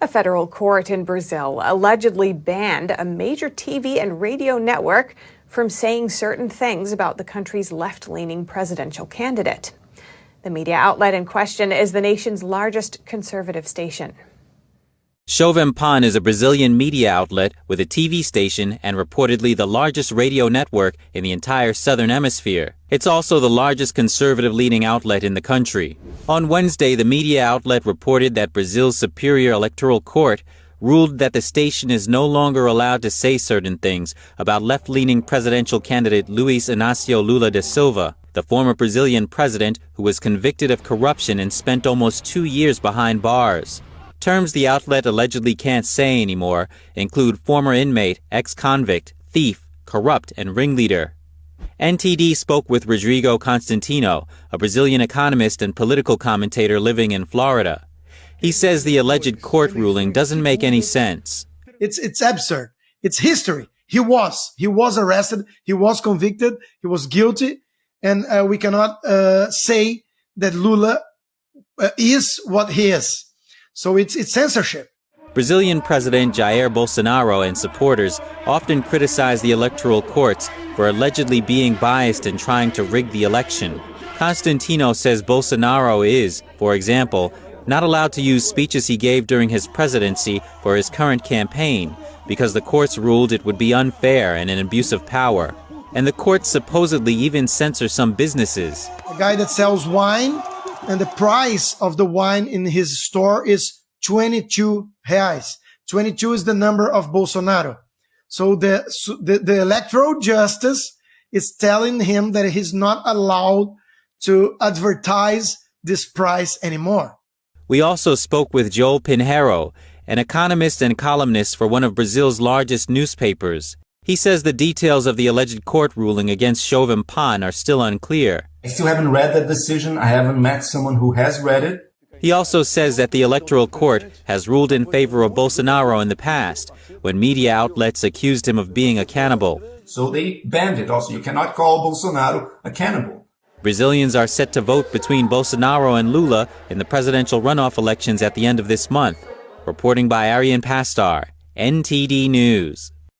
A federal court in Brazil allegedly banned a major TV and radio network from saying certain things about the country's left-leaning presidential candidate. The media outlet in question is the nation's largest conservative station. Jovem Pan is a Brazilian media outlet with a TV station and reportedly the largest radio network in the entire southern hemisphere. It's also the largest conservative-leaning outlet in the country. On Wednesday, the media outlet reported that Brazil's Superior Electoral Court ruled that the station is no longer allowed to say certain things about left-leaning presidential candidate Luiz Inácio Lula da Silva, the former Brazilian president who was convicted of corruption and spent almost 2 years behind bars. Terms the outlet allegedly can't say anymore include former inmate, ex-convict, thief, corrupt, and ringleader. NTD spoke with Rodrigo Constantino, a Brazilian economist and political commentator living in Florida. He says the alleged court ruling doesn't make any sense. It's absurd. It's history. He was arrested. He was convicted. He was guilty. And we cannot say that Lula is what he is. So it's censorship. Brazilian President Jair Bolsonaro and supporters often criticize the electoral courts for allegedly being biased and trying to rig the election. Constantino says Bolsonaro is, for example, not allowed to use speeches he gave during his presidency for his current campaign because the courts ruled it would be unfair and an abuse of power. And the courts supposedly even censor some businesses. A guy that sells wine, and the price of the wine in his store is 22 reais. 22 is the number of Bolsonaro. So the electoral justice is telling him that he's not allowed to advertise this price anymore. We also spoke with Joel Pinheiro, an economist and columnist for one of Brazil's largest newspapers. He says the details of the alleged court ruling against Jovem Pan are still unclear. I still haven't read that decision. I haven't met someone who has read it. He also says that the electoral court has ruled in favor of Bolsonaro in the past, when media outlets accused him of being a cannibal. So they banned it also. You cannot call Bolsonaro a cannibal. Brazilians are set to vote between Bolsonaro and Lula in the presidential runoff elections at the end of this month. Reporting by Arian Pastar, NTD News.